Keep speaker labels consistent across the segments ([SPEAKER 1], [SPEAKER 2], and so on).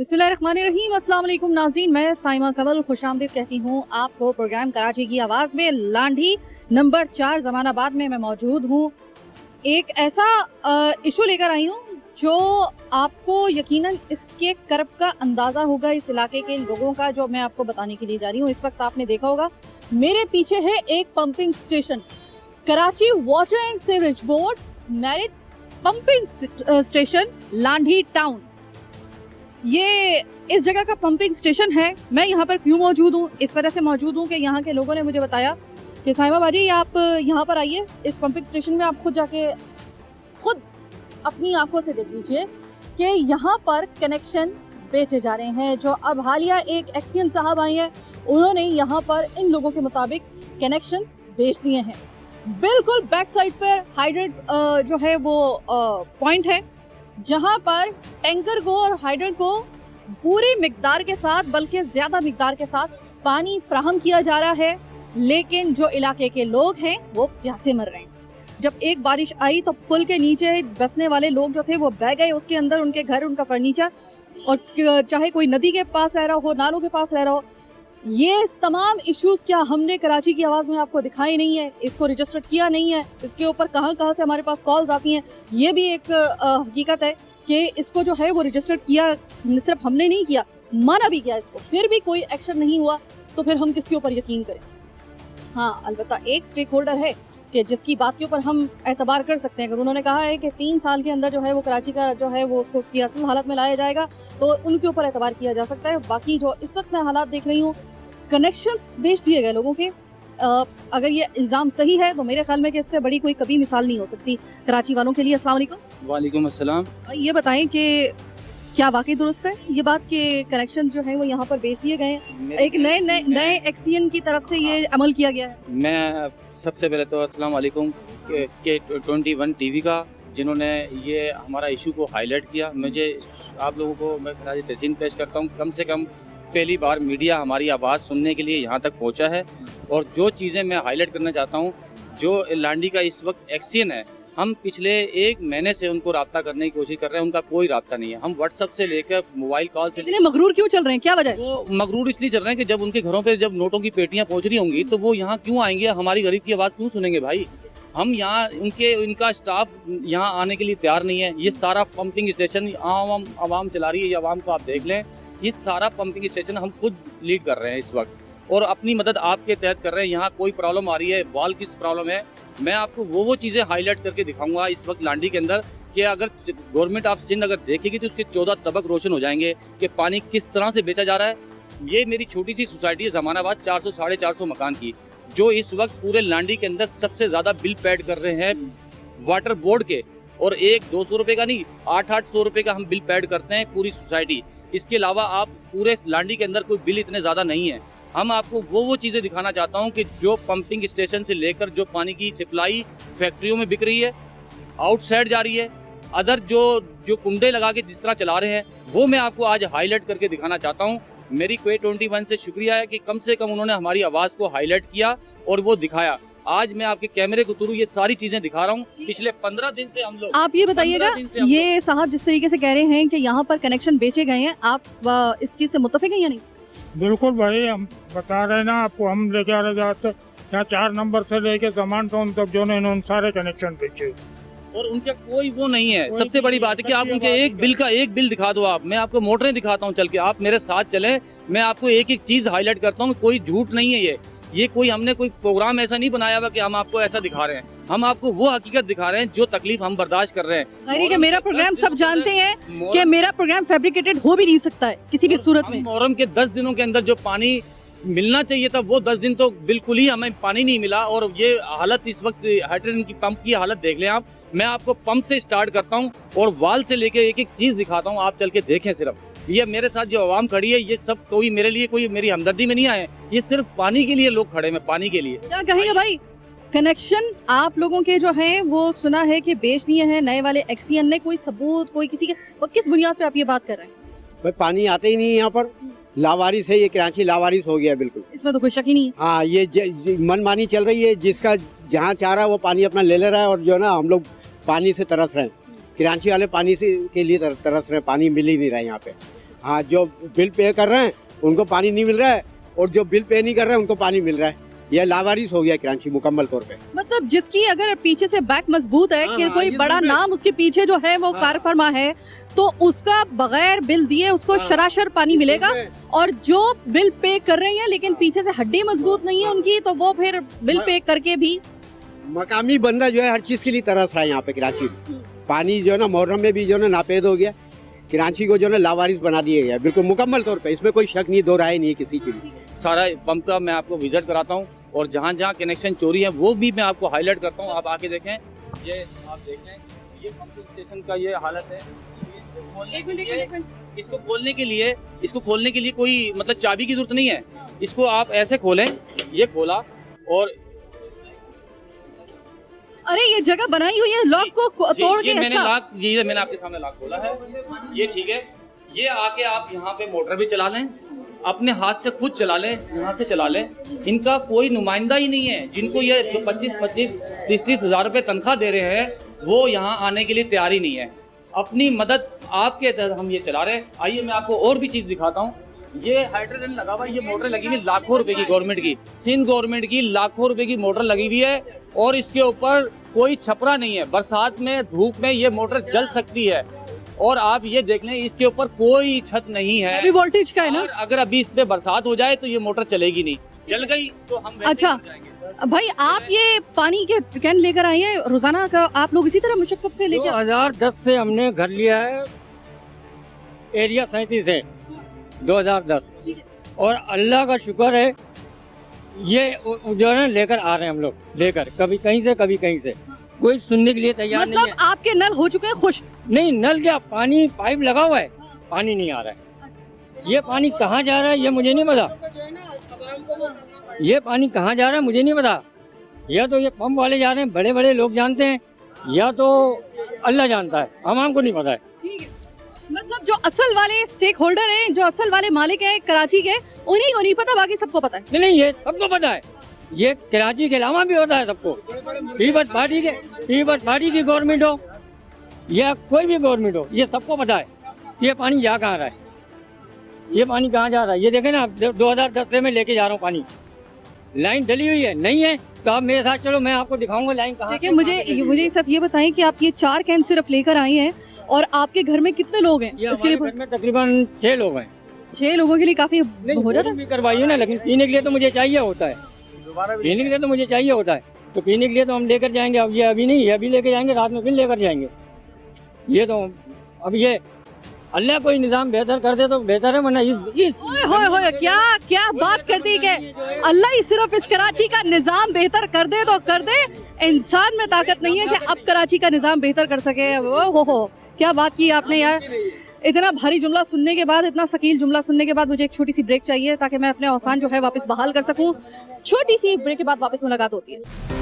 [SPEAKER 1] बिस्मिल्लाहिर्रहमानिर्रहीम। अस्सलाम वालेकुम नाज़रीन, मैं साइमा कवल खुशामदीद कहती हूँ आपको प्रोग्राम कराची की आवाज़ में। लांढी नंबर 4 जमानाबाद में मैं मौजूद हूँ। एक ऐसा इशू लेकर आई हूँ जो आपको यकीनन इसके करब का अंदाज़ा होगा इस इलाके के लोगों का, जो मैं आपको बताने के लिए जा रही हूँ। इस वक्त आपने देखा होगा मेरे पीछे है एक pumping station, Karachi water and sewerage board merit pumping station Landhi town. ये इस जगह का पंपिंग स्टेशन है। मैं यहाँ पर क्यों मौजूद हूँ? इस वजह से मौजूद हूँ कि यहाँ के लोगों ने मुझे बताया कि साहिबा बाजी आप यहाँ पर आइए, इस पंपिंग स्टेशन में आप खुद जाके खुद अपनी आंखों से देख लीजिए कि यहाँ पर कनेक्शन बेचे जा रहे हैं। जो अब हालिया एक एक्सियन साहब आए हैं, उन्होंने यहाँ पर इन लोगों के मुताबिक कनेक्शंस बेच दिए हैं। बिल्कुल बैक साइड पर हाइड्रेंट जो है वो पॉइंट है, जहां पर टैंकर को और हाइड्रेंट को पूरी मिकदार के साथ, बल्कि ज्यादा मिकदार के साथ पानी फ्राहम किया जा रहा है। लेकिन जो इलाके के लोग हैं वो प्यासे मर रहे हैं। जब एक बारिश आई तो पुल के नीचे बसने वाले लोग जो थे वो बह गए, उसके अंदर उनके घर, उनका फर्नीचर, और चाहे कोई नदी के पास रह रहा हो, नालों के पास रह रहा हो। ये तमाम इश्यूज क्या हमने कराची की आवाज़ में आपको दिखाई नहीं है? इसको रजिस्टर किया नहीं है? इसके ऊपर कहाँ कहाँ से हमारे पास कॉल्स आती हैं? ये भी एक हकीकत है कि इसको जो है वो रजिस्टर किया, सिर्फ हमने नहीं किया, माना भी किया इसको, फिर भी कोई एक्शन नहीं हुआ, तो फिर हम किसके ऊपर यकीन करें? हाँ, अलबत्ता एक स्टेक होल्डर है कि जिसकी बात के ऊपर हम एतबार कर सकते हैं। अगर उन्होंने कहा है कि 3 साल के अंदर जो है वो कराची का जो है वो उसको उसकी असल हालत में लाया जाएगा, तो उनके ऊपर एतबार किया जा सकता है। बाकी जो इस वक्त मैं हालात देख रही हूँ, कनेक्शंस बेच दिए गए लोगों के। अगर ये इल्ज़ाम सही है तो मेरे ख्याल में कि इससे बड़ी कोई कभी मिसाल नहीं हो सकती कराची वालों के लिए। अस्सलाम वालेकुम।
[SPEAKER 2] वालेकुम अस्सलाम।
[SPEAKER 1] ये बताएं कि क्या वाकई दुरुस्त है ये बात कि कनेक्शन जो है वो यहाँ पर बेच दिए गए हैं? एक नए एक्सियन की तरफ से ये अमल किया गया है।
[SPEAKER 2] मैं सबसे पहले तो अस्सलाम वालेकुम के 21 टीवी का, जिन्होंने ये हमारा इशू को हाईलाइट किया। मुझे आप लोगों को मैं खराज तहसीन पेश करता हूँ। कम से कम पहली बार मीडिया हमारी आवाज़ सुनने के लिए यहाँ तक पहुँचा है। और जो चीज़ें मैं हाईलाइट करना चाहता हूँ, जो लांडी का इस वक्त एक्सियन है, हम पिछले 1 महीने से उनको रब्ता करने की कोशिश कर रहे हैं, उनका कोई रब्ता नहीं है। हम व्हाट्सएप से लेकर मोबाइल कॉल से
[SPEAKER 1] इतने मगरूर क्यों चल रहे हैं? क्या वजह है?
[SPEAKER 2] वो मगरूर इसलिए चल रहे हैं कि जब उनके घरों पे जब नोटों की पेटियां पहुंच रही होंगी तो वो यहाँ क्यों आएंगे? हमारी गरीब की आवाज़ क्यों सुनेंगे भाई? हम यहाँ इनका स्टाफ यहाँ आने के लिए तैयार नहीं है। ये सारा पंपिंग स्टेशन आवाम चला रही है। ये आवाम को आप देख लें, ये सारा पंपिंग स्टेशन हम खुद लीड कर रहे हैं इस वक्त, और अपनी मदद आपके तहत कर रहे हैं। यहाँ कोई प्रॉब्लम आ रही है, वॉल की प्रॉब्लम है, मैं आपको वो चीज़ें हाईलाइट करके दिखाऊंगा इस वक्त लांडी के अंदर कि अगर गवर्नमेंट ऑफ सिंध अगर देखेगी तो उसके 14 तबक रोशन हो जाएंगे कि पानी किस तरह से बेचा जा रहा है। ये मेरी छोटी सी सोसाइटी है जमानाबाद, 400 साढ़े 400 मकान की, जो इस वक्त पूरे लांडी के अंदर सबसे ज़्यादा बिल पेड कर रहे हैं वाटर बोर्ड के। और 100-200 रुपये का नहीं, 800-800 रुपये का हम बिल पेड करते हैं पूरी सोसाइटी। इसके अलावा आप पूरे लांडी के अंदर कोई बिल इतने ज़्यादा नहीं है। हम आपको वो चीज़ें दिखाना चाहता हूँ कि जो पंपिंग स्टेशन से लेकर जो पानी की सप्लाई फैक्ट्रियों में बिक रही है, आउटसाइड जा रही है, अदर जो कुंडे लगा के जिस तरह चला रहे हैं, वो मैं आपको आज हाईलाइट करके दिखाना चाहता हूँ। मेरी क्वे 21 से शुक्रिया है कि कम से कम उन्होंने हमारी आवाज़ को हाईलाइट किया और वो दिखाया। आज मैं आपके कैमरे के थ्रू ये सारी चीज़ें दिखा रहा हूँ। पिछले 15 दिन से हम लोग,
[SPEAKER 1] आप ये बताइएगा, ये साहब जिस तरीके से कह रहे हैं कि यहाँ पर कनेक्शन बेचे गए हैं, आप इस चीज़ से मुत्तफिक हैं या नहीं?
[SPEAKER 3] बिल्कुल भाई, हम बता रहे ना आपको, हम लेके आ रहे जाते यहाँ 4 नंबर से लेके जमान टाउन तक जो इन्होंने सारे कनेक्शन बेचे,
[SPEAKER 2] और उनका कोई वो नहीं है। सबसे बड़ी बात है कि आप उनके एक बिल दिखा दो। आप, मैं आपको मोटरें दिखाता हूँ चल के, आप मेरे साथ चलें, मैं आपको एक चीज़ हाईलाइट करता हूँ। कोई झूठ नहीं है ये कोई हमने कोई प्रोग्राम ऐसा नहीं बनाया हुआ कि हम आपको ऐसा दिखा रहे हैं। हम आपको वो हकीकत दिखा रहे हैं जो तकलीफ हम बर्दाश्त कर रहे हैं।
[SPEAKER 1] जाहिर है कि मेरा प्रोग्राम सब जानते हैं कि मेरा प्रोग्राम फैब्रिकेटेड हो भी नहीं सकता है किसी भी सूरत में।
[SPEAKER 2] मुहर्रम के 10 दिनों के अंदर जो पानी मिलना चाहिए था, वो 10 दिन तो बिल्कुल ही हमें पानी नहीं मिला। और ये हालत इस वक्त हाइड्रेंट की पंप की हालत देख लें आप। मैं आपको पंप से स्टार्ट करता हूँ और वाल से लेके एक चीज़ दिखाता हूँ, आप चल के देखें। सिर्फ ये मेरे साथ जो आवाम खड़ी है, ये सब कोई मेरे लिए कोई मेरी हमदर्दी में नहीं आए, ये सिर्फ पानी के लिए लोग खड़े हैं, पानी के लिए।
[SPEAKER 1] क्या कहेंगे भाई? कनेक्शन आप लोगों के जो हैं वो सुना है कि बेच दिए हैं नए वाले एक्सियन ने, कोई सबूत, कोई किसी के, वो किस बुनियाद पे आप ये बात कर रहे हैं?
[SPEAKER 4] भाई पानी आते ही नहीं यहाँ पर, लावारिस है ये, कराची लावारिस हो गया बिल्कुल।
[SPEAKER 1] इसमें तो कोई शक ही नहीं है।
[SPEAKER 4] हाँ, ये मनमानी चल रही है, जिसका जहाँ चाह रहा है वो पानी अपना ले रहा है। और जो है ना, हम लोग पानी से तरस रहे हैं, कराची वाले पानी से के लिए तरस रहे हैं, पानी मिल ही नहीं रहा है यहाँ पे। हाँ, जो बिल पे कर रहे हैं उनको पानी नहीं मिल रहा है, और जो बिल पे नहीं कर रहे हैं उनको पानी मिल रहा है। यह लावारिस हो गया कराची मुकम्मल तौर पे।
[SPEAKER 1] मतलब जिसकी अगर पीछे से बैक मजबूत है
[SPEAKER 4] हाँ,
[SPEAKER 1] कि
[SPEAKER 4] हाँ,
[SPEAKER 1] कोई
[SPEAKER 4] ये
[SPEAKER 1] बड़ा
[SPEAKER 4] जरूर है।
[SPEAKER 1] नाम उसके पीछे जो है वो
[SPEAKER 4] हाँ।
[SPEAKER 1] कार फरमा है, तो उसका बगैर बिल दिए उसको
[SPEAKER 4] हाँ।
[SPEAKER 1] शराशर पानी मिलेगा। और जो बिल पे कर रहे हैं लेकिन पीछे से हड्डी मजबूत नहीं है उनकी, तो वो फिर बिल पे करके भी
[SPEAKER 4] मकामी बंदा जो है हर चीज के लिए तरस रहा है यहाँ पे कराची में। पानी जो है ना मुहर्रम में भी जो है ना नापेद हो गया, कराची को जो है ना लावारिस बना दिया गया बिल्कुल मुकम्मल तौर पे। इसमें कोई शक नहीं, दो राय नहीं है किसी की भी।
[SPEAKER 2] सारा पंप का मैं आपको विजिट कराता हूँ, और जहाँ जहाँ कनेक्शन चोरी है वो भी मैं आपको हाईलाइट करता हूँ। आप आके देखें, ये आप देखें, ये पंपिंग स्टेशन का ये हालत है। इसको खोलने के लिए कोई मतलब चाबी की जरूरत नहीं है। इसको आप ऐसे खोलें, ये खोला, और
[SPEAKER 1] अरे ये जगह बनाई हुई है लॉक को तोड़ के।
[SPEAKER 2] ये मैंने
[SPEAKER 1] अच्छा,
[SPEAKER 2] मैंने आपके सामने लॉक खोला है, ये ठीक है। ये आके आप यहाँ पे मोटर भी चला लें, अपने हाथ से खुद चला लें, यहाँ से चला लें। इनका कोई नुमाइंदा ही नहीं है। जिनको ये 25-25, 30-30 हज़ार रुपये तनख्वाह दे रहे हैं, वो यहाँ आने के लिए तैयार ही नहीं है। अपनी मदद आपके तहत हम ये चला रहे हैं। आइए मैं आपको और भी चीज़ दिखाता हूँ। ये हाइड्रोजन लगा हुआ है, ये मोटर लगी हुई है लाखों रुपए की, गवर्नमेंट की, सिंध गवर्नमेंट की लाखों रुपए की मोटर लगी हुई है, और इसके ऊपर कोई छपरा नहीं है। बरसात में, धूप में ये मोटर जल सकती है। और आप ये देख लें, इसके ऊपर कोई छत नहीं है।
[SPEAKER 1] हैवी वोल्टेज का है ना।
[SPEAKER 2] और अगर अभी इस पे बरसात हो जाए तो ये मोटर चलेगी नहीं, जल गई तो हम वैसे
[SPEAKER 1] अच्छा।
[SPEAKER 2] ही मर जाएंगे।
[SPEAKER 1] भाई आप ये पानी के कैन लेकर आए हैं रोजाना का, आप लोग इसी तरह मुशक्कत से लेकर?
[SPEAKER 5] 2010 से हमने घर लिया है, एरिया 37 है, 2010। और अल्लाह का शुक्र है, ये जो है ना लेकर आ रहे हैं हम लोग, लेकर कभी कहीं से कभी कहीं से। कोई सुनने के लिए तैयार नहीं
[SPEAKER 1] मतलब आपके नल हो चुके हैं खुश?
[SPEAKER 5] है। नहीं, नल क्या, पानी पाइप लगा हुआ है, पानी नहीं आ रहा है। ये पानी कहाँ जा रहा है ये मुझे नहीं पता। ये पानी कहाँ जा रहा है मुझे नहीं पता। या तो ये पंप वाले जा रहे हैं, बड़े बड़े लोग जानते हैं, या तो अल्लाह जानता है, हमको नहीं पता है।
[SPEAKER 1] ठीक है। मतलब जो असल वाले स्टेक होल्डर हैं, जो असल वाले मालिक हैं कराची के, उन्हीं को नहीं पता, बाकी सबको पता है।
[SPEAKER 5] नहीं, ये सबको पता है। ये कराची के अलावा भी होता है सबको। पीपल्स पार्टी की गवर्नमेंट हो या कोई भी गवर्नमेंट हो, ये सबको पता है ये पानी जा कहाँ रहा है, ये पानी कहाँ जा रहा है। ये देखें ना, 2010 से मैं लेके जा रहा हूँ पानी। लाइन डली हुई है, नहीं है तो आप मेरे साथ चलो, मैं आपको दिखाऊंगा लाइन कहाँ।
[SPEAKER 1] देखिए मुझे सिर्फ ये बताएं कि आप ये 4 कैन सिर्फ लेकर आई हैं, और आपके घर में कितने लोग हैं?
[SPEAKER 5] ये
[SPEAKER 1] इसके
[SPEAKER 5] हमारे
[SPEAKER 1] लिए
[SPEAKER 5] घर में तकरीबन 6 लोग हैं।
[SPEAKER 1] 6 लोगों के लिए काफी हो जाता
[SPEAKER 5] बोरिंग भी करवाइए ना, लेकिन पीने के लिए तो मुझे चाहिए होता है। पीने के लिए तो मुझे चाहिए होता है, तो पीने के लिए तो हम लेकर जाएंगे। अब ये अभी नहीं, ये अभी लेकर जाएंगे, रात में फिर लेकर जाएंगे। ये तो अब ये अल्लाह कोई निज़ाम बेहतर कर दे तो बेहतर है, वरना इस
[SPEAKER 1] होए क्या बात कर दी कि अल्लाह ही सिर्फ इस कराची का निजाम बेहतर कर दे तो कर दे। इंसान में ताकत नहीं है कि अब कराची का निजाम बेहतर कर सके। हो क्या बात की आपने यार। इतना भारी जुमला सुनने के बाद, इतना शकील जुमला सुनने के बाद मुझे एक छोटी सी ब्रेक चाहिए, ताकि मैं अपने औसान जो है वापस बहाल कर सकूं। छोटी सी ब्रेक के बाद वापस मुलाकात होती है।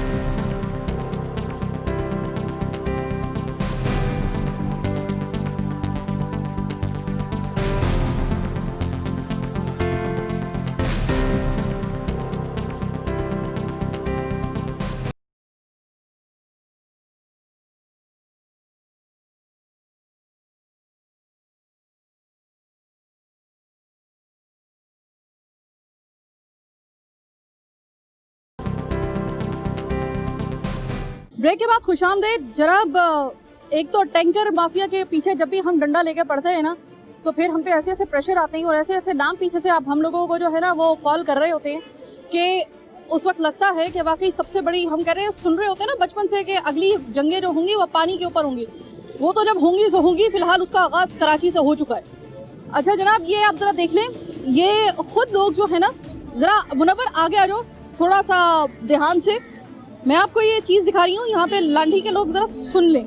[SPEAKER 1] ब्रेक के बाद खुशामदीद जनाब। एक तो टैंकर माफिया के पीछे जब भी हम डंडा लेके पड़ते हैं ना, तो फिर हम पे ऐसे ऐसे प्रेशर आते हैं और ऐसे ऐसे नाम पीछे से आप हम लोगों को जो है ना वो कॉल कर रहे होते हैं कि उस वक्त लगता है कि वाकई सबसे बड़ी, हम कह रहे हैं, सुन रहे होते हैं ना बचपन से कि अगली जंगें जो होंगी वो पानी के ऊपर होंगी। वो तो जब होंगी तो होंगी, फिलहाल उसका आगाज़ कराची से हो चुका है। अच्छा जनाब, ये आप ज़रा देख लें, ये खुद लोग जो है ना, ज़रा मुनव्वर आगे आ जाओ थोड़ा सा ध्यान से। मैं आपको ये चीज़ दिखा रही हूँ, यहाँ पे लांढी के लोग ज़रा सुन लें।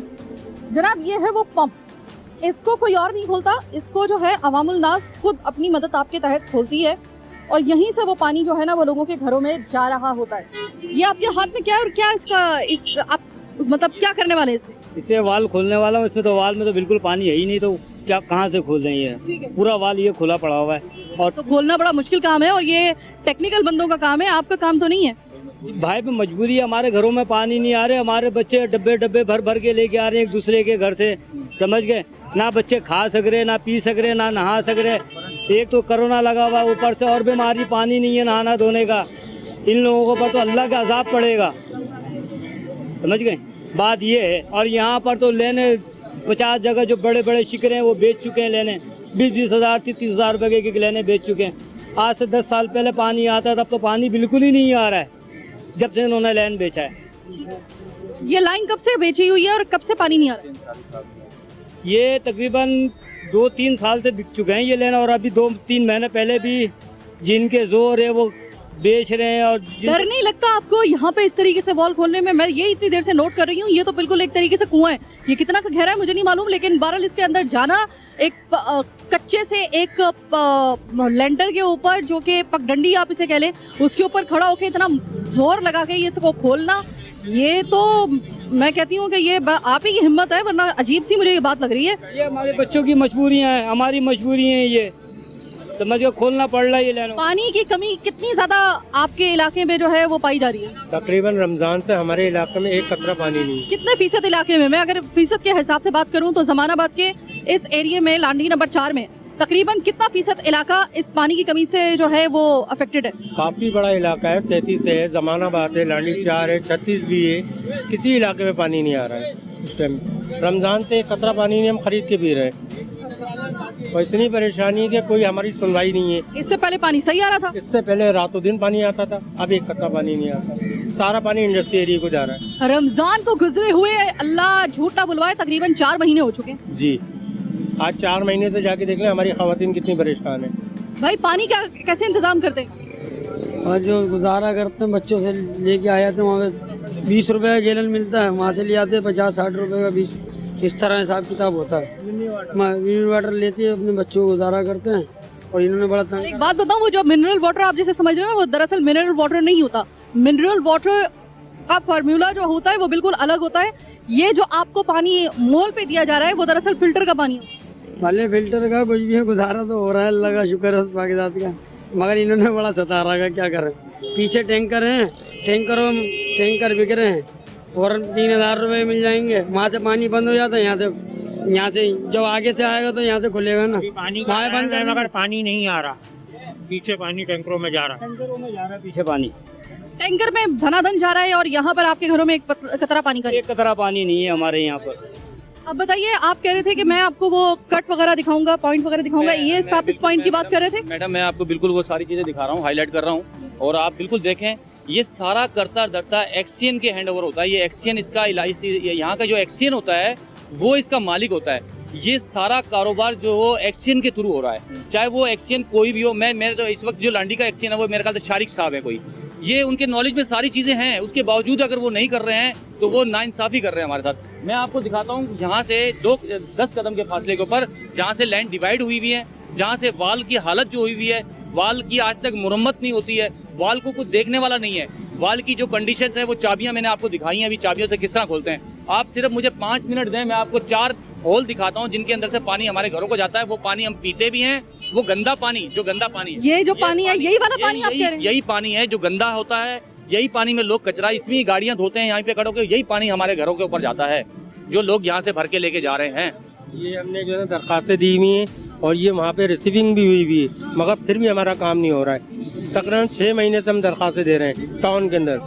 [SPEAKER 1] जनाब ये है वो पंप, इसको कोई और नहीं खोलता, इसको जो है अवामुल नास खुद अपनी मदद आपके तहत खोलती है, और यहीं से वो पानी जो है ना वो लोगों के घरों में जा रहा होता है। ये आपके हाथ में क्या है और क्या इसका आप मतलब क्या करने वाले हैं
[SPEAKER 6] इसे वाल खोलने वाला हूँ। इसमें तो वाल में तो बिल्कुल पानी है ही नहीं, तो क्या कहाँ से खोल देंगे।
[SPEAKER 1] ठीक है।
[SPEAKER 6] पूरा वाल ये खुला पड़ा हुआ है, और
[SPEAKER 1] तो खोलना बड़ा मुश्किल काम है, और ये टेक्निकल बंदों का काम है, आपका काम तो नहीं है।
[SPEAKER 6] भाई पे मजबूरी है, हमारे घरों में पानी नहीं आ रहे, हमारे बच्चे डब्बे डब्बे भर भर के लेके आ रहे हैं एक दूसरे के घर से, समझ गए। ना बच्चे खा सक रहे, ना पी सक रहे, ना नहा सक रहे। एक तो कोरोना लगा हुआ, ऊपर से और बीमारी, पानी नहीं है नहाना धोने का। इन लोगों को पर तो अल्लाह का अजाब पड़ेगा, समझ गए। बात ये है। और यहाँ पर तो लेने 50 जगह जो बड़े बड़े शिकरे हैं वो बेच चुके हैं लेने, 20-20 हज़ार 30-30 हज़ार रुपये के लेने बेच चुके हैं। आज से 10 साल पहले पानी आता तब तो पानी बिल्कुल ही नहीं आ रहा है, जब से इन्होंने लैंड बेचा है।
[SPEAKER 1] ये लाइन कब से बेची हुई है और कब से पानी नहीं आ रहा?
[SPEAKER 6] ये तकरीबन 2-3 साल से बिक चुके हैं ये लेना, और अभी 2-3 महीने पहले भी जिनके जोर है वो बेच रहे हैं। और
[SPEAKER 1] डर नहीं लगता आपको यहाँ पे इस तरीके से वॉल खोलने में? मैं ये इतनी देर से नोट कर रही हूँ, ये तो बिल्कुल एक तरीके से कुआं है। ये कितना गहरा है मुझे नहीं मालूम, लेकिन बहरहाल इसके अंदर जाना एक कच्चे से एक लेंटर के ऊपर, जो कि पगडंडी आप इसे कह लें, उसके ऊपर खड़ा होकर इतना जोर लगा के ये इसको खोलना, ये तो मैं कहती हूँ कि ये आप ही की हिम्मत है, वरना अजीब सी मुझे ये बात लग रही है।
[SPEAKER 6] ये हमारे बच्चों की मजबूरियाँ हैं, हमारी मजबूरी हैं, ये समझ के खोलना पड़ रहा है ये लेना।
[SPEAKER 1] पानी की कमी कितनी ज्यादा आपके इलाके में जो है वो पाई जा रही है?
[SPEAKER 7] तकरीबन रमजान से हमारे इलाके में एक कतरा पानी नहीं।
[SPEAKER 1] कितने फीसद इलाके में? मैं अगर फीसद के हिसाब से बात करूं तो जमानाबाद के इस एरिया में, लांडी नंबर 4 में तकरीबन कितना फीसद इलाका इस पानी की कमी से जो है वो अफेक्टेड है?
[SPEAKER 7] काफी बड़ा इलाका है, 37 है, जमानाबाद है, लांडी 4 है, 36 भी है। किसी इलाके में पानी नहीं आ रहा है इस टाइम। रमजान से एक कतरा पानी नहीं हम खरीद के पी रहे हैं, और इतनी परेशानी है कि कोई हमारी सुनवाई नहीं है।
[SPEAKER 1] इससे पहले पानी सही आ रहा था?
[SPEAKER 7] इससे पहले रातों दिन पानी आता था, अब एक कतरा पानी नहीं आता। सारा पानी इंडस्ट्री एरिया को जा रहा है।
[SPEAKER 1] रमजान को गुजरे हुए अल्लाह झूठ ना बुलवाए तकरीबन 4 महीने हो चुके हैं।
[SPEAKER 7] जी, आज 4 महीने से जाके देख लें हमारी खवातीन कितनी परेशान है।
[SPEAKER 1] भाई पानी का कैसे इंतजाम करते हैं?
[SPEAKER 8] और जो गुजारा करते हैं, बच्चों से लेके आए थे, वहाँ पे 20 रुपये का गैलन मिलता है, वहाँ से ले आते हैं 50-60 रुपये का 20, इस तरह हिसाब किताब होता है। मिनरल वाटर लेते हैं, अपने बच्चों को गुजारा करते हैं। और इन्होंने बड़ा
[SPEAKER 1] एक बात बताऊं, वो जो मिनरल वाटर आप जैसे समझ रहे हो, वो दरअसल मिनरल वाटर नहीं होता। मिनरल वाटर का फार्मूला जो होता है वो बिल्कुल अलग होता है। ये जो आपको पानी मोल पे दिया जा रहा है वो दरअसल फिल्टर का पानी है।
[SPEAKER 8] भले फिल्टर का कुछ भी है, गुजारा तो हो रहा है, अल्लाह का शुक्र है उस पाकिजात का। मगर इन्होंने बड़ा सता रहा है, क्या करें। पीछे टैंकर हैं, टैंकर बिक रहे हैं, फौरन 3000 रुपये मिल जाएंगे। वहाँ से पानी बंद हो जाता है, यहाँ से जब आगे से आएगा तो यहाँ से खुलेगा ना।
[SPEAKER 3] पानी बंद है मगर पानी नहीं आ रहा, पीछे पानी टैंकरों में जा रहा है,
[SPEAKER 6] पीछे पानी
[SPEAKER 1] टैंकर में धनाधन जा रहा है, और यहाँ पर आपके घरों में एक कतरा पानी का
[SPEAKER 6] एक कतरा पानी नहीं है हमारे यहाँ पर।
[SPEAKER 1] अब बताइए, आप कह रहे थे कि मैं आपको वो कट वगैरह दिखाऊंगा, पॉइंट वगैरह दिखाऊंगा, ये आप इस पॉइंट की बात कर रहे थे?
[SPEAKER 2] मैडम मैं आपको बिल्कुल वो सारी चीजें दिखा रहा हूँ, हाईलाइट कर रहा हूँ, और आप बिल्कुल देखें ये सारा करता धरता एक्सियन के हैंड ओवर होता है। ये एक्सियन इसका यहाँ का जो एक्सियन होता है वो इसका मालिक होता है। ये सारा कारोबार जो एक्सियन के थ्रू हो रहा है, चाहे वो एक्सियन कोई भी हो। मैं तो इस वक्त जो लांडी का एक्सियन है वो मेरे ख्याल से शारिक साहब है कोई, ये उनके नॉलेज में सारी चीज़ें हैं, उसके बावजूद अगर वो नहीं कर रहे हैं तो वो नाइंसाफ़ी कर रहे हैं हमारे साथ। मैं आपको दिखाता हूँ यहाँ से 10 कदम के फासले के ऊपर जहाँ से लैंड डिवाइड हुई हुई है, जहाँ से वाल की हालत जो हुई हुई है, वाल की आज तक मुरम्मत नहीं होती है, वाल को कुछ देखने वाला नहीं है। वाल की जो कंडीशंस है वो चाबियाँ मैंने आपको दिखाई हैं, अभी चाबियों से किस तरह खोलते हैं। आप सिर्फ मुझे 5 मिनट दें, मैं आपको 4 होल दिखाता हूँ जिनके अंदर से पानी हमारे घरों को जाता है। वो पानी हम पीते भी हैं, वो गंदा पानी, जो गंदा पानी है,
[SPEAKER 1] ये जो पानी है यही वाला पानी आप कह रहे हैं?
[SPEAKER 2] यही पानी है जो गंदा होता है, यही पानी में लोग कचरा, इसमें गाड़ियां धोते हैं यहाँ पे खड़े होकर, यही पानी हमारे घरों के ऊपर जाता है जो लोग यहाँ से भर के लेके जा रहे हैं।
[SPEAKER 7] ये हमने जो है दरखास्तें दी हुई हैं, और ये वहाँ पे रिसीविंग भी हुई है, मगर फिर भी हमारा काम नहीं हो रहा है। तकरीबन 6 महीने से हम दरखास्तें दे रहे हैं टाउन के अंदर।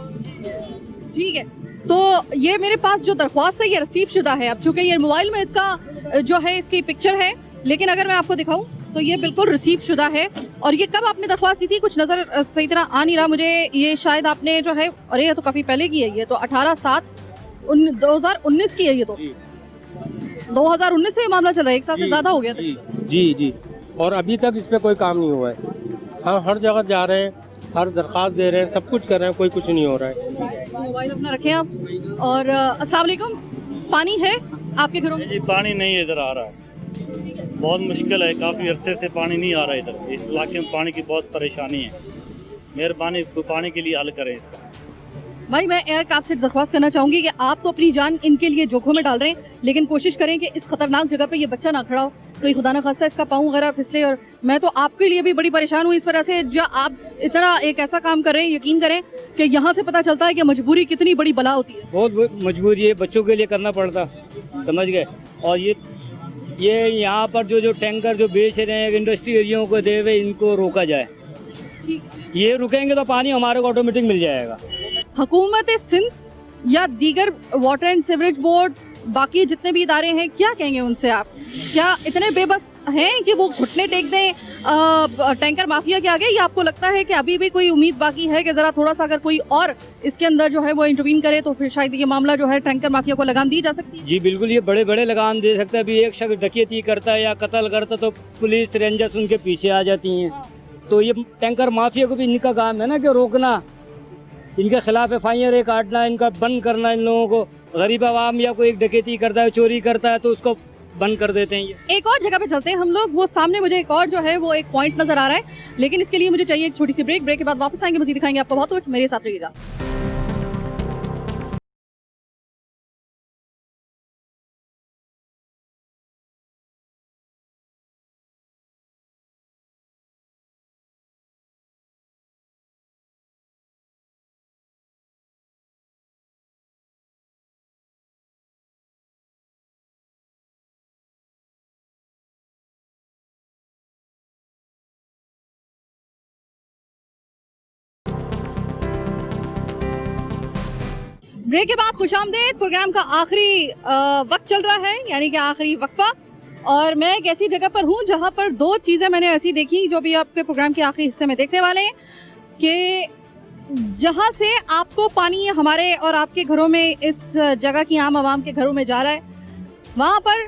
[SPEAKER 1] ठीक है, तो ये मेरे पास जो दरख्वास्त है ये रसीव शुदा है। अब चूंकि ये मोबाइल में इसका जो है इसकी पिक्चर है, लेकिन अगर मैं आपको दिखाऊं तो ये बिल्कुल रिसीव शुदा है। और ये कब आपने दरख्वास्त दी थी? कुछ नज़र सही तरह आ नहीं रहा मुझे। ये शायद आपने जो है, अरे ये तो काफ़ी पहले की है, ये तो 18/7/2019 की है। ये तो 2019 से ये मामला चल रहा है, 1 साल से ज़्यादा हो गया था।
[SPEAKER 7] जी, और अभी तक इस पर कोई काम नहीं हुआ है। हम हर जगह जा रहे हैं, हर दरख्वास्त दे रहे हैं, सब कुछ कर रहे हैं, कोई कुछ नहीं हो रहा है।
[SPEAKER 1] मोबाइल अपना रखें आप। और अस्सलाम वालेकुम, पानी है आपके घरों में?
[SPEAKER 9] जी पानी नहीं इधर आ रहा है, बहुत मुश्किल है, काफ़ी अरसे से पानी नहीं आ रहा है इधर। इस इलाके में पानी की बहुत परेशानी है, मेहरबानी पानी के लिए हल करें इसका।
[SPEAKER 1] भाई मैं एक आपसे दरख्वास्त करना चाहूँगी कि आप तो अपनी जान इनके लिए जोखों में डाल रहे हैं, लेकिन कोशिश करें कि इस खतरनाक जगह पे ये बच्चा ना खड़ा हो, कोई खुदा ना खास्ता इसका पाँव वगैरह फिसले। और मैं तो आपके लिए भी बड़ी परेशान हूँ इस वजह से, जो आप इतना एक ऐसा काम कर रहे हैं। यकीन करें कि यहाँ से पता चलता है कि मजबूरी कितनी बड़ी बला होती है।
[SPEAKER 6] बहुत मजबूरी है, बच्चों के लिए करना पड़ता, समझ गए। और ये ये यहाँ पर जो टैंकर जो बेच रहे हैं इंडस्ट्री एरिया को दे हुए, इनको रोका जाए। ये रुकेंगे तो पानी हमारे को ऑटोमेटिक मिल जाएगा।
[SPEAKER 1] हुकूमत सिंध या दीगर वाटर एंड सीवरेज बोर्ड, बाकी जितने भी इदारे हैं, क्या कहेंगे उनसे आप? क्या इतने बेबस हैं कि वो घुटने टेक दें टैंकर माफिया के आगे, या आपको लगता है कि अभी भी कोई उम्मीद बाकी है कि ज़रा थोड़ा सा अगर कोई और इसके अंदर जो है वो इंटरवीन करे तो फिर शायद ये मामला जो है टैंकर माफिया को लगाम दी जा सकती है?
[SPEAKER 6] जी बिल्कुल, ये बड़े बड़े लगाम दे सकता है। अभी एक शख्स डकैती करता है या कत्ल करता तो पुलिस रेंजर्स उनके पीछे आ जाती हैं। तो ये टैंकर माफिया को भी इनका काम है ना कि रोकना, इनके खिलाफ FIR काटना, इनका बंद करना। इन लोगों को गरीब आवाम या कोई एक डकैती करता है, चोरी करता है तो उसको बंद कर देते हैं। ये
[SPEAKER 1] एक और जगह पे चलते हैं हम लोग, वो सामने मुझे एक और जो है वो एक पॉइंट नजर आ रहा है, लेकिन इसके लिए मुझे चाहिए एक छोटी सी ब्रेक। ब्रेक के बाद वापस आएंगे, मजीद दिखाएंगे आपको बहुत कुछ, मेरे साथ रहिएगा। ब्रेक के बाद खुशामदीद। प्रोग्राम का आखिरी वक्त चल रहा है, यानी कि आखिरी वक्फा, और मैं एक ऐसी जगह पर हूँ जहाँ पर दो चीज़ें मैंने ऐसी देखी जो भी आपके प्रोग्राम के आखिरी हिस्से में देखने वाले हैं, कि जहाँ से आपको पानी हमारे और आपके घरों में, इस जगह की आम आवाम के घरों में जा रहा है, वहाँ पर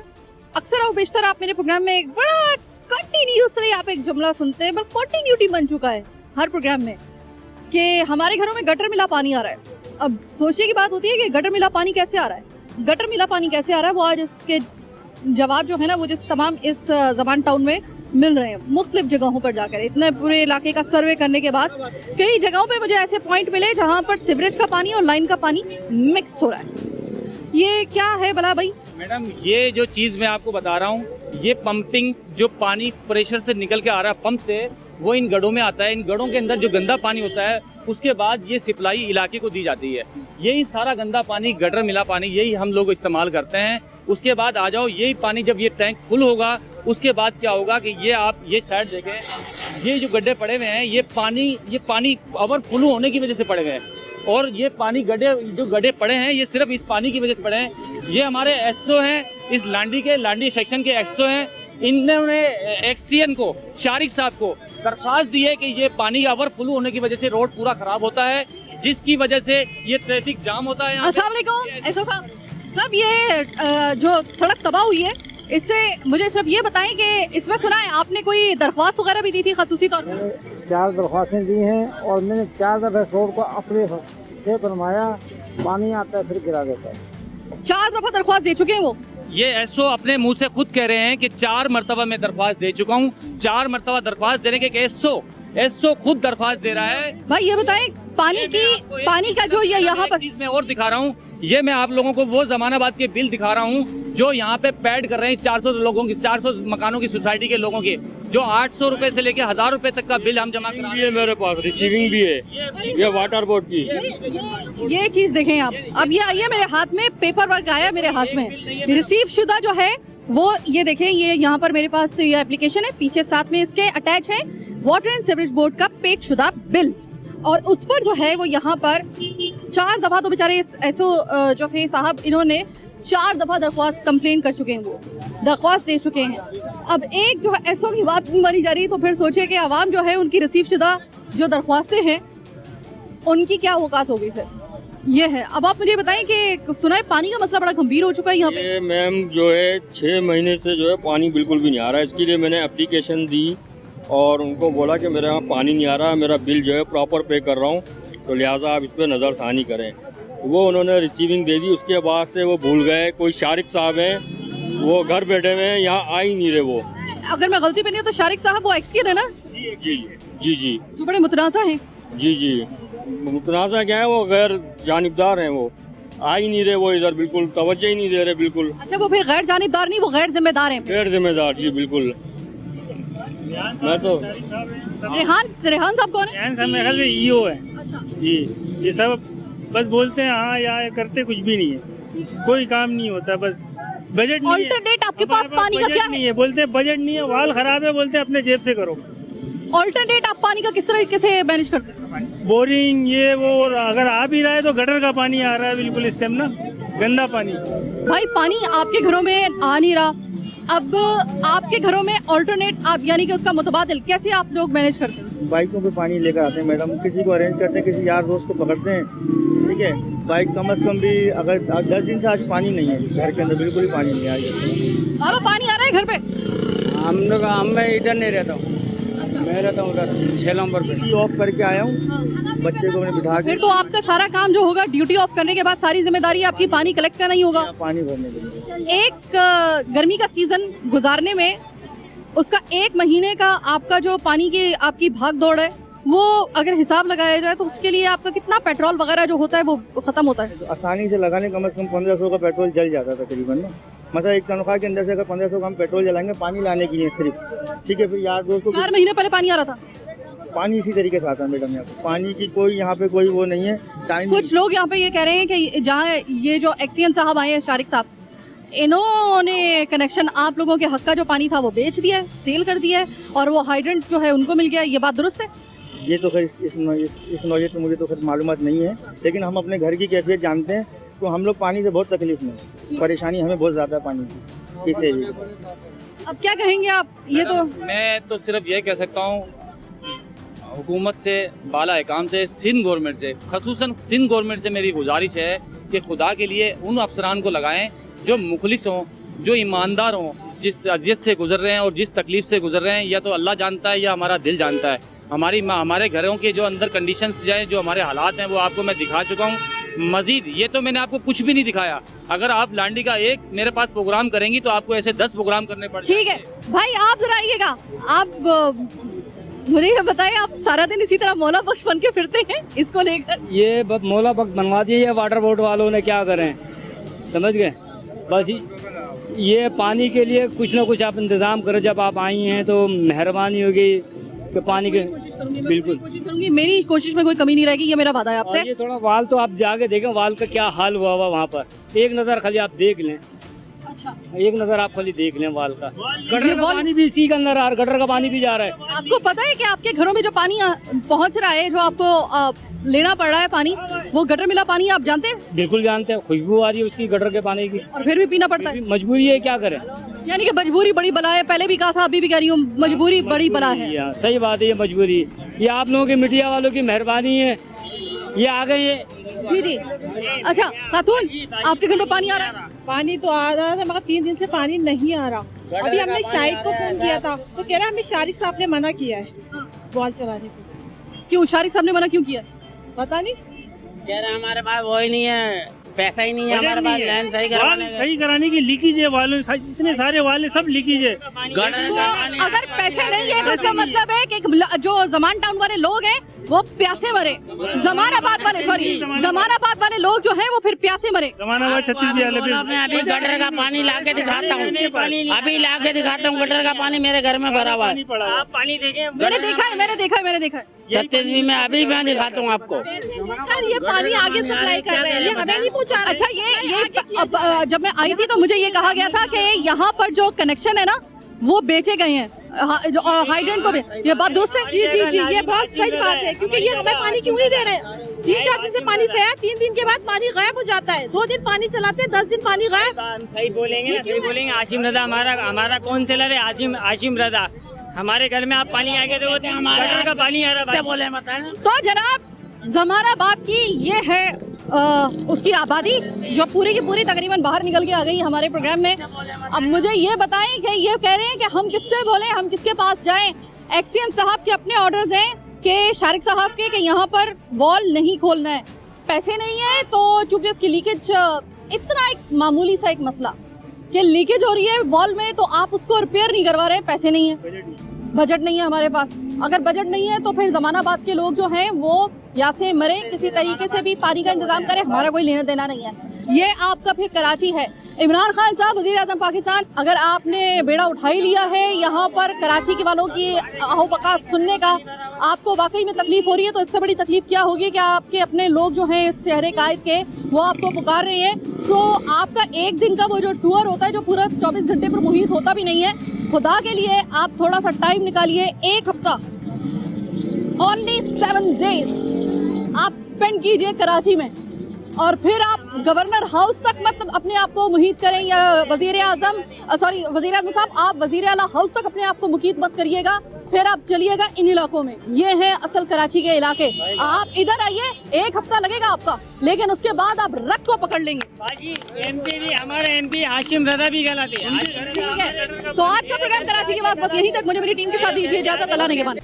[SPEAKER 1] अक्सर और बेशतर आप मेरे प्रोग्राम में एक बड़ा कंटिन्यूसली आप एक जुमला सुनते हैं, बस कंटिन्यूटी बन चुका है हर प्रोग्राम में, कि हमारे घरों में गटर मिला पानी आ रहा है। अब सोचने की बात होती है कि गटर मिला पानी कैसे आ रहा है, गटर मिला पानी कैसे आ रहा है, वो आज उसके जवाब जो है ना वो जिस तमाम इस ज़बान टाउन में मिल रहे हैं, मुख्तलिफ जगहों पर जाकर। इतने पूरे इलाके का सर्वे करने के बाद कई जगहों पे मुझे ऐसे पॉइंट मिले जहाँ पर सीवरेज का पानी और लाइन का पानी मिक्स हो रहा है। ये क्या है भला भाई?
[SPEAKER 2] मैडम, ये जो चीज़ मैं आपको बता रहा हूँ, ये पंपिंग जो पानी प्रेशर से निकल के आ रहा है पंप से, वो इन गढ़ों में आता है। इन गढ़ों के अंदर जो गंदा पानी होता है उसके बाद ये सप्लाई इलाके को दी जाती है। यही सारा गंदा पानी, गटर मिला पानी, यही हम लोग इस्तेमाल करते हैं। उसके बाद आ जाओ, यही पानी जब ये टैंक फुल होगा उसके बाद क्या होगा कि ये आप ये साइड देखें, ये जो गड्ढे पड़े हुए हैं, ये पानी ओवरफुल होने की वजह से पड़े हुए हैं। और ये पानी जो गड्ढे पड़े हैं ये सिर्फ इस पानी की वजह से पड़े हैं। ये हमारे SO हैं, इस लांडी सेक्शन के SO हैं। इन्होंने एक्सीएन को, शारिक साहब को दरख्वास्त दी है कि ये पानी ओवरफ्लो होने की वजह से रोड पूरा खराब होता है, जिसकी वजह से ये ट्रैफिक जाम होता है।
[SPEAKER 1] अस्सलाम वालेकुम एसओ साहब, ये जो सड़क तबाह हुई है, इससे मुझे सिर्फ ये बताएं कि इसमें सुना है आपने कोई दरख्वास्त वगैरह भी दी थी खसूसी तौर पर?
[SPEAKER 8] 4 दरख्वास्तें दी हैं और मैंने 4 दफ़ा रोड को अपने से बनवाया, पानी आता है फिर गिरा देता है।
[SPEAKER 1] 4 दफ़ा दरख्वास्त दे चुके हैं वो?
[SPEAKER 2] ये SO अपने मुंह से खुद कह रहे हैं कि 4 मरतबा मैं दरख्वास्त दे चुका हूँ। 4 मरतबा दरख्वास्त देने के SO खुद दरख्वास्त दे रहा है।
[SPEAKER 1] भाई ये बताएं, पानी का जो ये यहाँ पर
[SPEAKER 2] चीज मैं और दिखा रहा हूँ, ये मैं आप लोगों को वो जमानाबाद के बिल दिखा रहा हूँ जो यहाँ पे पैड कर रहे हैं 400 लोगों की, 400 मकानों की सोसाइटी के लोगों के, जो 800 रुपए से लेके 1000 रुपए तक का बिल हम जमा करा रहे हैं।
[SPEAKER 5] मेरे पास रिसीविंग भी है, ये वाटर बोर्ड की।
[SPEAKER 1] ये चीज देखें आप, अब ये आइए मेरे हाथ में पेपर वर्क आया, मेरे हाथ में रिसीव शुदा जो है वो ये देखें, ये यहाँ पर मेरे पास ये एप्लीकेशन है, पीछे साथ में इसके अटैच है वाटर एंड सीवरेज बोर्ड का पेड शुदा बिल, और उस पर जो है वो यहाँ पर 4 दफा, तो बेचारे SO जो थे साहब, इन्होंने 4 दफा दरख्वास्त कंप्लेन कर चुके हैं, वो दरख्वास्त दे चुके हैं। अब एक जो है SO की बात मानी जा रही, तो फिर सोचिए कि आवाम जो है उनकी रिसीव शुदा जो दरख्वास्तें हैं उनकी क्या औकात होगी फिर। ये है। अब आप मुझे बताएं कि सुना है पानी का मसला बड़ा गंभीर हो चुका है यहाँ पे।
[SPEAKER 5] मैम जो है 6 महीने से जो है पानी बिल्कुल भी नहीं आ रहा है। इसके लिए मैंने एप्लीकेशन दी और उनको बोला कि मेरे यहाँ पानी नहीं आ रहा, मेरा बिल जो है प्रॉपर पे कर रहा हूँ, तो लिहाजा आप इस पर नज़रसानी करें। वो उन्होंने रिसीविंग दे दी, उसके बाद से वो भूल गए। कोई शारिक साहब हैं, वो घर बैठे हुए हैं, यहाँ आ ही नहीं रहे। वो
[SPEAKER 1] अगर मैं गलती पे नहीं हूँ तो शारिक साहब वो एक्सीएन है ना?
[SPEAKER 5] जी
[SPEAKER 1] जो बड़े मुतनाज़ा हैं।
[SPEAKER 5] जी मुतनाज़ा क्या है, वो गैर जानिबदार हैं, वो आ ही नहीं रहे, वो इधर बिल्कुल तवज्जो ही नहीं दे रहे बिल्कुल।
[SPEAKER 1] अच्छा, वो फिर गैर जानिबदार नहीं, वो गैर जिम्मेदार हैं।
[SPEAKER 5] गैर जिम्मेदार, जी बिल्कुल। मैं तो
[SPEAKER 1] रेहान साहब कौन है?
[SPEAKER 9] रेहान साहब मेरे ख्याल से EO है जी। ये सब बस बोलते हैं हाँ या करते कुछ भी नहीं है, कोई काम नहीं होता, बस बजट नहीं है।
[SPEAKER 1] ऑल्टरनेट आपके
[SPEAKER 9] हमारे
[SPEAKER 1] पास पानी का
[SPEAKER 9] बजट
[SPEAKER 1] क्या
[SPEAKER 9] नहीं
[SPEAKER 1] है?
[SPEAKER 9] है, बोलते हैं बजट नहीं है, वाल खराब है, बोलते हैं अपने जेब से करो।
[SPEAKER 1] ऑल्टरनेट आप पानी का किस तरीके से मैनेज करते हैं?
[SPEAKER 9] बोरिंग ये वो, और अगर आ भी रहा है तो गटर का पानी आ रहा है बिल्कुल इस टाइम ना, गंदा पानी।
[SPEAKER 1] भाई पानी आपके घरों में आ नहीं रहा, अब आपके घरों में ऑल्टरनेट आप यानी कि उसका मुतबादिल कैसे आप लोग मैनेज करते हैं?
[SPEAKER 6] बाइकों पे पानी लेकर आते हैं मैडम, किसी को अरेंज करते हैं, किसी यार दोस्त को पकड़ते हैं, ठीक है। बाइक कम से कम भी अगर 10 दिन से आज पानी नहीं है घर के अंदर, बिल्कुल ही पानी नहीं आया।
[SPEAKER 1] बाबा पानी आ रहा है घर पे?
[SPEAKER 5] मैं इधर नहीं रहता हूँ, मैं रहता हूँ उधर 6 नंबर पे।
[SPEAKER 6] ऑफ करके आया हूँ, बच्चे को मैंने बिठा के
[SPEAKER 1] फिर तो आपका सारा काम जो होगा ड्यूटी ऑफ करने के बाद सारी जिम्मेदारी आपकी पानी कलेक्ट करना ही होगा।
[SPEAKER 6] पानी भरने के लिए।
[SPEAKER 1] एक गर्मी का सीजन गुजारने में उसका 1 महीने का आपका जो पानी की आपकी भाग दौड़ है वो अगर हिसाब लगाया जाए तो उसके लिए आपका कितना पेट्रोल वगैरह जो होता है वो खत्म होता है?
[SPEAKER 6] तो आसानी से लगाने कम से कम 1500 का पेट्रोल जल जाता था तकरीबन ना। मतलब एक तनख्वाह के अंदर से अगर 1500 का हम पेट्रोल जलाएंगे पानी लाने के लिए सिर्फ, ठीक है। फिर यार दोस्त को
[SPEAKER 1] 4 महीने पहले पानी आ रहा था।
[SPEAKER 6] पानी इसी तरीके से आता है मैडम, यहाँ पे पानी की कोई यहाँ पे कोई वो नहीं है टाइम।
[SPEAKER 1] कुछ लोग यहाँ पे ये कह रहे हैं कि जहाँ ये जो एक्सीएन साहब आए हैं, शारिक साहब, इन्होंने कनेक्शन आप लोगों के हक का जो पानी था वो बेच दिया है, सेल कर दिया है और वो हाइड्रेंट जो है उनको मिल गया। ये बात दुरुस्त है?
[SPEAKER 6] ये तो खैर इस नौयत में मुझे तो खैर मालूमात नहीं है, लेकिन हम अपने घर की कैफियत जानते हैं। तो हम लोग पानी से बहुत तकलीफ में, परेशानी हमें बहुत ज़्यादा पानी की इस एरिया में।
[SPEAKER 1] अब क्या कहेंगे आप? ये तो
[SPEAKER 2] मैं तो सिर्फ ये कह सकता हूँ हुकूमत से, बाला एकाम से, सिंध गवर्नमेंट से, खसूसन सिंध गवर्नमेंट से मेरी गुजारिश है कि खुदा के लिए उन अफसरान को लगाएं जो मुखलिस हों, जो ईमानदार हों, जिस अजियत से गुजर रहे हैं और जिस तकलीफ से गुजर रहे हैं या तो अल्लाह जानता है या हमारा दिल जानता है। हमारे घरों के जो अंदर कंडीशंस हैं, जो हमारे हालात हैं वो आपको मैं दिखा चुका हूँ। मजीद ये तो मैंने आपको कुछ भी नहीं दिखाया। अगर आप लांडी का एक मेरे पास प्रोग्राम करेंगी तो आपको ऐसे 10 प्रोग्राम करने पड़ेंगे।
[SPEAKER 1] ठीक है भाई, आप जरा आइएगा, आप मुझे ये बताएं, आप सारा दिन इसी तरह मौला बख्श बन के फिरते हैं इसको लेकर?
[SPEAKER 6] ये मौला बख्श बनवा दिए ये वाटर बोर्ड वालों ने, क्या करें समझ गए। बस ये पानी के लिए कुछ ना कुछ आप इंतज़ाम करें। जब आप आई हैं तो मेहरबानी होगी कि पानी के बिल्कुल
[SPEAKER 1] कोशिश करूंगी, मेरी कोशिश में कोई कमी नहीं रहेगी, ये मेरा वादा है
[SPEAKER 6] और
[SPEAKER 1] आपसे।
[SPEAKER 6] ये थोड़ा वाल तो आप जाके देखें, वाल का क्या हाल हुआ वहाँ पर। एक नज़र खाली आप देख लें,
[SPEAKER 1] अच्छा,
[SPEAKER 6] एक नज़र आप खाली देख लें वाल का। गटर
[SPEAKER 1] ये
[SPEAKER 6] का
[SPEAKER 1] वाल-
[SPEAKER 6] पानी भी इसी के अंदर आ रहा है, गटर का पानी भी जा रहा है।
[SPEAKER 1] आपको पता है कि आपके घरों में जो पानी पहुंच रहा है, जो आपको लेना पड़ रहा है पानी, वो गटर मिला पानी आप जानते हैं?
[SPEAKER 6] बिल्कुल जानते हैं, खुशबू आ रही है उसकी गटर के पानी की,
[SPEAKER 1] और फिर भी पीना पड़ता है।
[SPEAKER 6] मजबूरी है, क्या करें।
[SPEAKER 1] यानी कि मजबूरी बड़ी बला है, पहले भी कहा था अभी भी कह रही हूँ, मजबूरी बड़ी बला है।
[SPEAKER 6] हाँ, सही बात है, ये मजबूरी। ये आप लोगों की मीडिया वालों की मेहरबानी है, ये आ गए ये।
[SPEAKER 1] जी जी। अच्छा खातून, आपके घर में पानी आ रहा है?
[SPEAKER 10] पानी तो आ रहा था मगर 3 दिन से पानी नहीं आ रहा। अभी हमने शारिक को फोन किया था तो कह रहा हमें शारिक साहब ने मना किया है बॉल चलाने को।
[SPEAKER 1] क्यों शारिक साहब ने मना क्यों किया?
[SPEAKER 10] पता नहीं,
[SPEAKER 5] कह रहे हमारे पास वो ही नहीं है, पैसा ही नहीं है हमारे पास लाइन
[SPEAKER 9] सही कराने की लीकेज है, वालों इतने सारे वाले सब लीकेज है।
[SPEAKER 1] तो अगर पैसे नहीं है तो इसका मतलब है कि जो जमान टाउन वाले लोग हैं वो प्यासे मरे, जमानाबाद वाले जमानाबाद वाले लोग जो हैं वो फिर प्यासे मरे।
[SPEAKER 9] जमानाबाद छत्तीस
[SPEAKER 5] मैं अभी गटर का पानी ला के दिखाता हूँ, अभी ला के दिखाता हूँ। गटर का पानी मेरे घर में भरा हुआ है।
[SPEAKER 9] आप पानी देखें,
[SPEAKER 1] मैंने देखा है।
[SPEAKER 5] 36 में अभी मैं दिखाता हूँ आपको।
[SPEAKER 10] ये पानी आगे सप्लाई कर रहे हैं, ये हमें नहीं पूछा।
[SPEAKER 1] अच्छा ये जब मैं आई थी तो मुझे ये कहा गया था कि यहाँ पर जो कनेक्शन है ना वो बेचे गए हैं और हाइड्रेंट को भी, ये बात दुरुस्त है?
[SPEAKER 10] जी जी जी, ये बहुत सही बात है, क्योंकि ये हमें पानी क्यों नहीं दे रहे हैं। 3-4 दिन से पानी से है, 3 दिन के बाद पानी गायब हो जाता है। 2 दिन पानी चलाते हैं, 10 दिन पानी गायब।
[SPEAKER 5] सही बोलेंगे आशिम रजा हमारा काउंसिलर है, आशिम रजा। हमारे घर में आप पानी आगे दो, गटर का पानी आ रहा है, बोले बताएं।
[SPEAKER 1] तो जनाब जमानाबाद की ये है उसकी आबादी जो पूरी की पूरी तकरीबन बाहर निकल के आ गई हमारे प्रोग्राम में। अब मुझे ये बताएं कि ये कह रहे हैं कि हम किससे बोलें, हम किसके पास जाएं? एक्सीएन साहब के अपने ऑर्डर्स हैं कि शारिक साहब के कि यहाँ पर वॉल नहीं खोलना है, पैसे नहीं है। तो चूंकि उसकी लीकेज इतना एक मामूली सा एक मसला कि लीकेज हो रही है वॉल में, तो आप उसको रिपेयर नहीं करवा रहे, पैसे नहीं है, बजट नहीं है हमारे पास। अगर बजट नहीं है तो फिर जमानाबाद के लोग जो हैं वो या से मरे, किसी तरीके से भी पानी का इंतजाम करें, हमारा कोई लेना देना नहीं है। ये आपका फिर कराची है। इमरान खान साहब, वज़ीर आज़म पाकिस्तान, अगर आपने बेड़ा उठा ही लिया है यहाँ पर कराची के वालों की अहो-बका सुनने का, आपको वाकई में तकलीफ हो रही है, तो इससे बड़ी तकलीफ क्या होगी कि आपके अपने लोग जो हैं इस शहर कायद के, वो आपको पुकार रहे हैं। तो आपका एक दिन का वो जो टूर होता है, जो पूरा 24 घंटे पर मुहित होता भी नहीं है, खुदा के लिए आप थोड़ा सा टाइम निकालिए, एक हफ्ता, ओनली 7 डेज आप स्पेंड कीजिए कराची में, और फिर आप गवर्नर हाउस तक मत अपने आप को मुहित करें, या वज़ीर आज़म साहब, आप वज़ीर आला हाउस तक अपने आप को मुहित मत करिएगा, फिर आप चलिएगा इन इलाकों में। ये हैं असल कराची के इलाके। आप इधर आइए, एक हफ्ता लगेगा आपका, लेकिन उसके बाद आप रग को पकड़ लेंगे।
[SPEAKER 5] एमपी भी, हमारे एमपी हाशिम रजा भी गलत है।
[SPEAKER 1] ठीक है, तो आज का प्रोग्राम कराची की आवाज़ बस यहीं तक। मुझे मेरी टीम के साथ दीजिए इजाज़त। अल्लाह ने के बाद।